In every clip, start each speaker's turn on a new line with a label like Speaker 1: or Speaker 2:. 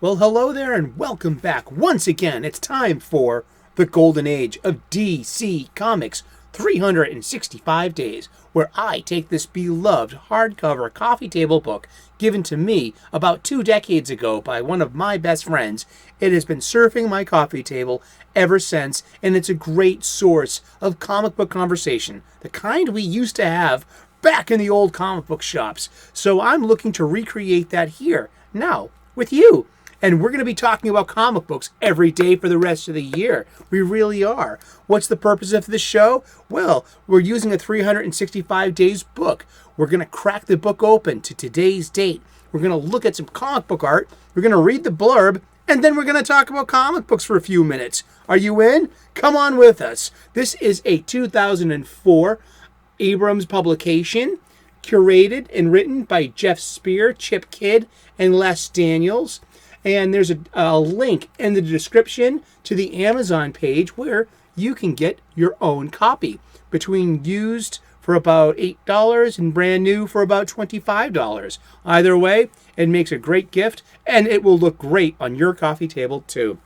Speaker 1: Well, hello there and welcome back. Once again, it's time for the Golden Age of DC Comics 365 Days, where I take this beloved hardcover coffee table book given to me about 2 decades ago by one of my best friends. It has been surfing my coffee table ever since, and it's a great source of comic book conversation, the kind we used to have back in the old comic book shops. So I'm looking to recreate that here, now, with you. And we're going to be talking about comic books every day for the rest of the year. We really are. What's the purpose of this show? Well, we're using a 365 days book. We're going to crack the book open to today's date. We're going to look at some comic book art. We're going to read the blurb. And then we're going to talk about comic books for a few minutes. Are you in? Come on with us. This is a 2004 Abrhams publication, curated and written by Geoff Spear, Chip Kidd, and Les Daniels. And there's a link in the description to the Amazon page where you can get your own copy. Between used for about $8 and brand new for about $25. Either way, it makes a great gift and it will look great on your coffee table too.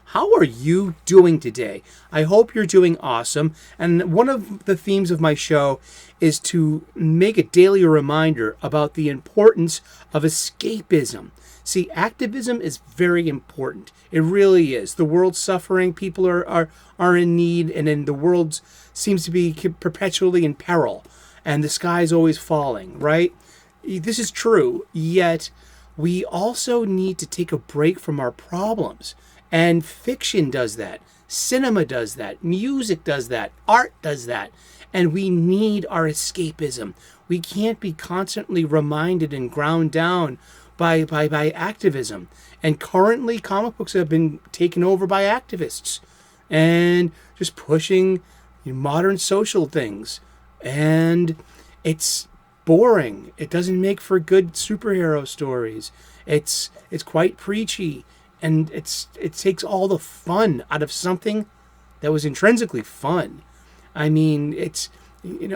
Speaker 1: How are you doing today? I hope you're doing awesome. And one of the themes of my show is to make a daily reminder about the importance of escapism. See, activism is very important. It really is. The world's suffering, people are in need, and then the world seems to be perpetually in peril, and the sky's always falling, right? This is true, yet we also need to take a break from our problems. And fiction does that. Cinema does that. Music does that. Art does that. And we need our escapism. We can't be constantly reminded and ground down by activism. And currently comic books have been taken over by activists and just pushing modern social things. And it's boring. It doesn't make for good superhero stories. It's quite preachy, and it takes all the fun out of something that was intrinsically fun. I mean,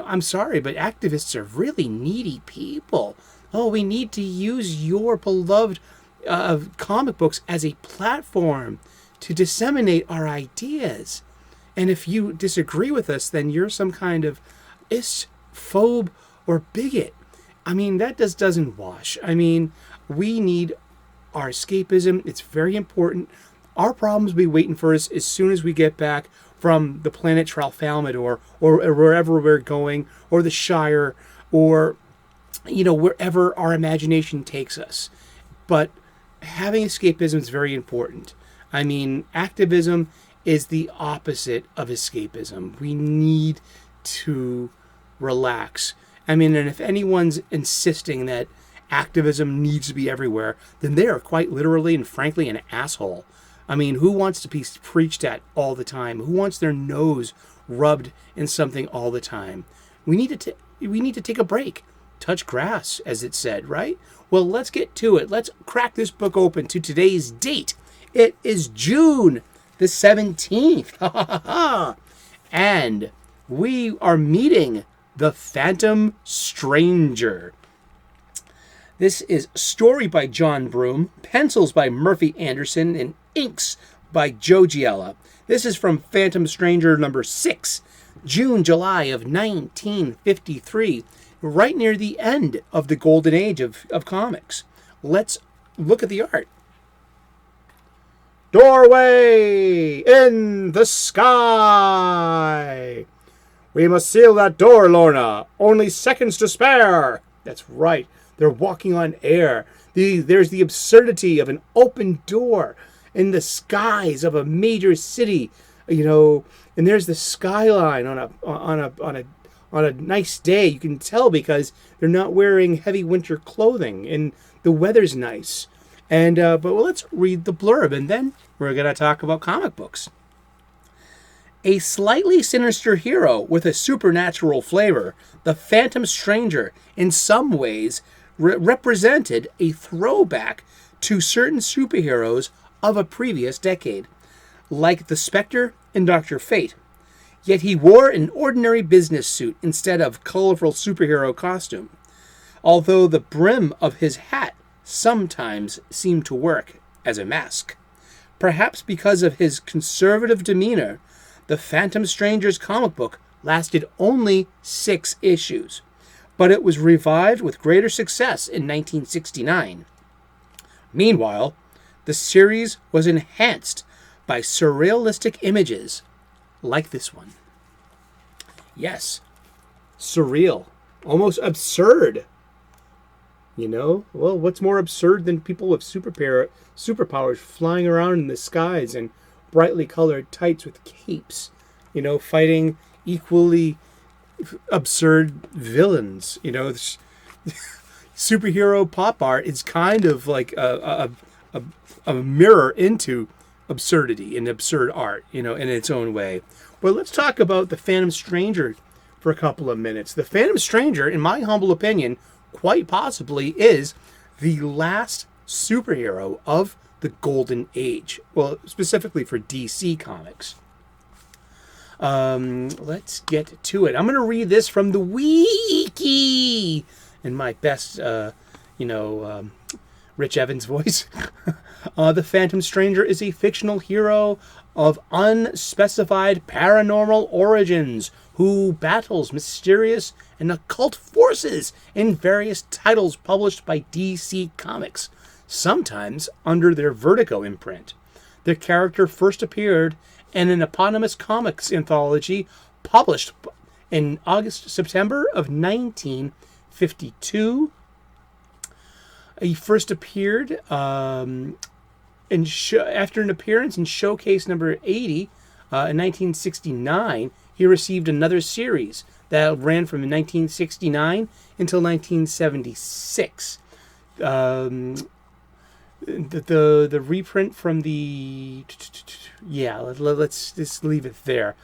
Speaker 1: I'm sorry, but activists are really needy people. Oh, we need to use your beloved comic books as a platform to disseminate our ideas. And if you disagree with us, then you're some kind of phobe or bigot. I mean, that just doesn't wash. I mean, we need our escapism. It's very important. Our problems will be waiting for us as soon as we get back from the planet Tralfamador or wherever we're going, or the Shire, or wherever our imagination takes us. But having escapism is very important. I mean, activism is the opposite of escapism. We need to relax. I mean, and if anyone's insisting that activism needs to be everywhere, then they are quite literally and frankly an asshole. I mean, who wants to be preached at all the time? Who wants their nose rubbed in something all the time? We need to take a break. Touch grass, as it said, right? Well, let's get to it. Let's crack this book open to today's date. It is June the 17th. And we are meeting the Phantom Stranger. This is story by John Broome, pencils by Murphy Anderson, and inks by Joe Giella. This is from Phantom Stranger number 6, June-July of 1953. Right near the end of the golden age of comics. Let's look at the art. Doorway in the sky. We must seal that door, Lorna. Only seconds to spare. That's right. They're walking on air. There's the absurdity of an open door in the skies of a major city, and there's the skyline on a nice day. You can tell because they're not wearing heavy winter clothing and the weather's nice. And let's read the blurb and then we're going to talk about comic books. A slightly sinister hero with a supernatural flavor, the Phantom Stranger in some ways represented a throwback to certain superheroes of a previous decade, like the Spectre and Dr. Fate. Yet he wore an ordinary business suit instead of colorful superhero costume, although the brim of his hat sometimes seemed to work. as a mask. Perhaps because of his conservative demeanor, the Phantom Stranger's comic book lasted only 6 issues, but it was revived with greater success in 1969. Meanwhile, the series was enhanced by surrealistic images like this one. Yes, surreal, almost absurd. You know, well, what's more absurd than people with superpowers flying around in the skies in brightly colored tights with capes, you know, fighting equally absurd villains. You know, superhero pop art is kind of like a mirror into absurdity and absurd art, you know, in its own way. But let's talk about the Phantom Stranger for a couple of minutes. The Phantom Stranger, in my humble opinion, quite possibly is the last superhero of the Golden Age. Well, specifically for DC Comics. Let's get to it. I'm going to read this from the wiki in my best, Rich Evans voice. The Phantom Stranger is a fictional hero of unspecified paranormal origins who battles mysterious and occult forces in various titles published by DC Comics, sometimes under their Vertigo imprint. The character first appeared in an eponymous comics anthology published in September of 1952. He first appeared after an appearance in Showcase number 80 in 1969. He received another series that ran from 1969 until 1976. The reprint from the... Yeah, let's just leave it there.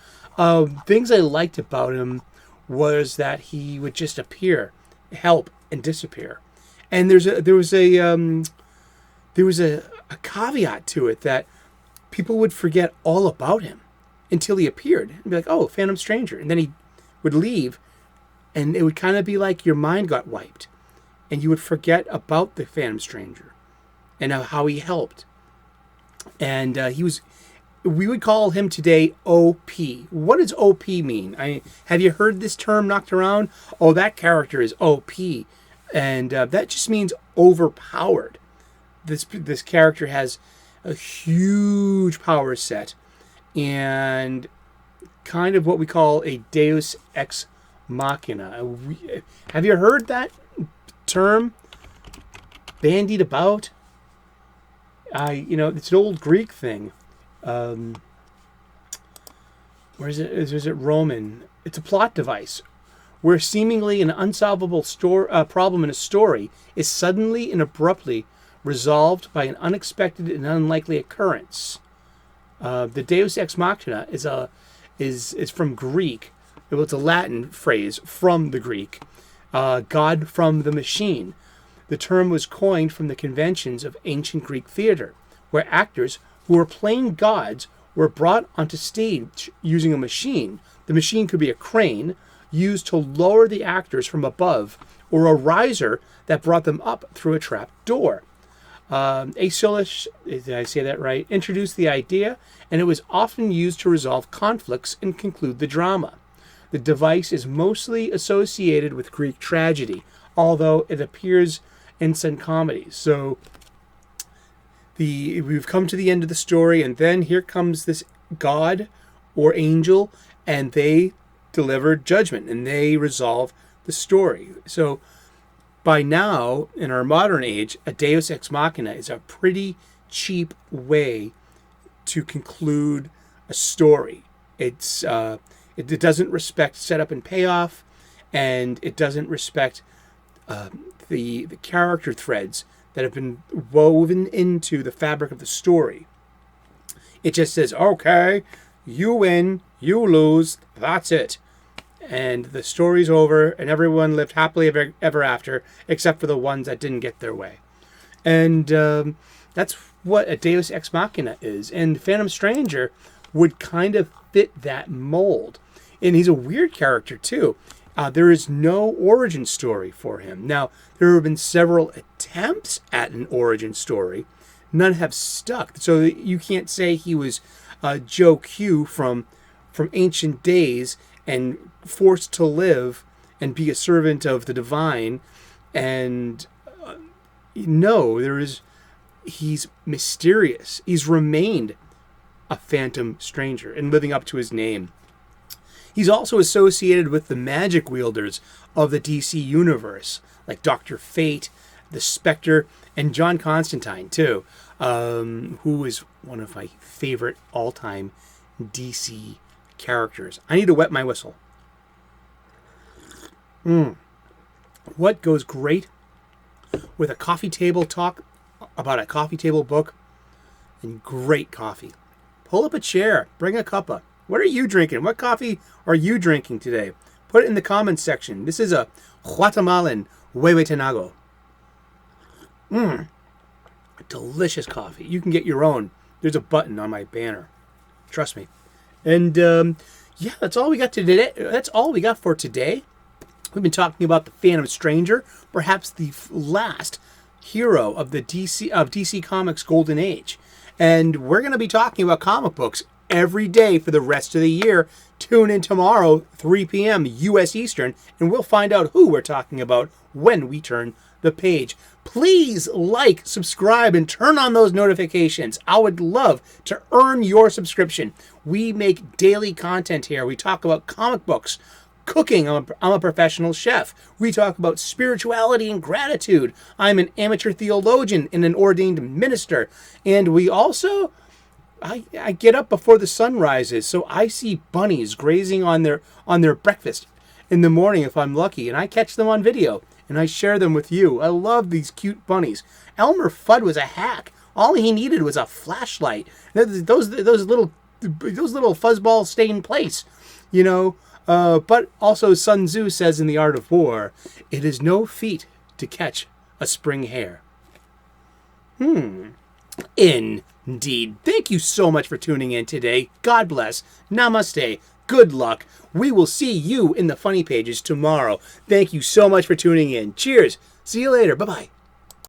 Speaker 1: Things I liked about him was that he would just appear, help, and disappear. And there was a caveat to it that people would forget all about him until he appeared and be like, "Oh, Phantom Stranger," and then he would leave, and it would kind of be like your mind got wiped, and you would forget about the Phantom Stranger and how he helped. And we would call him today OP. What does OP mean? Have you heard this term knocked around? Oh, that character is OP. And that just means overpowered. This character has a huge power set and kind of what we call a Deus Ex Machina. Have you heard that term bandied about? It's an old Greek thing. Where is it? Is it Roman? It's a plot device where seemingly an unsolvable problem in a story is suddenly and abruptly resolved by an unexpected and unlikely occurrence. The Deus Ex Machina is from Greek. It's a Latin phrase from the Greek. God from the machine. The term was coined from the conventions of ancient Greek theater, where actors who were playing gods were brought onto stage using a machine. The machine could be a crane used to lower the actors from above, or a riser that brought them up through a trap door. Aeschylus, did I say that right, introduced the idea, and it was often used to resolve conflicts and conclude the drama. The device is mostly associated with Greek tragedy, although it appears in some comedies. So we've come to the end of the story, and then here comes this god or angel, and they deliver judgment, and they resolve the story. So by now, in our modern age, a Deus Ex Machina is a pretty cheap way to conclude a story. It doesn't respect setup and payoff, and it doesn't respect the character threads that have been woven into the fabric of the story. It just says, okay, you win, you lose, that's it. And the story's over, and everyone lived happily ever after, except for the ones that didn't get their way. And that's what a Deus Ex Machina is. And Phantom Stranger would kind of fit that mold. And he's a weird character, too. There is no origin story for him. Now, there have been several attempts at an origin story. none have stuck. So you can't say he was Joe Q from ancient days and forced to live and be a servant of the divine. And no, he's mysterious. He's remained a phantom stranger and living up to his name. He's also associated with the magic wielders of the DC universe, like Dr. Fate, the Spectre, and John Constantine, too, who is one of my favorite all-time DC characters. I need to wet my whistle. What goes great with a coffee table talk about a coffee table book and great coffee? Pull up a chair. Bring a cuppa. What are you drinking? What coffee are you drinking today? Put it in the comments section. This is a Guatemalan Huehuetenango. Delicious coffee. You can get your own. There's a button on my banner. Trust me. And yeah, that's all we got today. That's all we got for today. We've been talking about the Phantom Stranger, perhaps the last hero of the DC Comics Golden Age. And we're going to be talking about comic books every day for the rest of the year. Tune in tomorrow, 3 p.m. U.S. Eastern, and we'll find out who we're talking about when we turn the page. Please like, subscribe, and turn on those notifications. I would love to earn your subscription. We make daily content here. We talk about comic books, cooking. I'm a professional chef. We talk about spirituality and gratitude. I'm an amateur theologian and an ordained minister. And we also, I get up before the sun rises, so I see bunnies grazing on their breakfast in the morning if I'm lucky, and I catch them on video and I share them with you. I love these cute bunnies. Elmer Fudd was a hack. All he needed was a flashlight. Those little fuzzballs stay in place, you know. But also Sun Tzu says in The Art of War, it is no feat to catch a spring hare. Indeed. Thank you so much for tuning in today. God bless. Namaste. Good luck. We will see you in the funny pages tomorrow. Thank you so much for tuning in. Cheers. See you later. Bye-bye.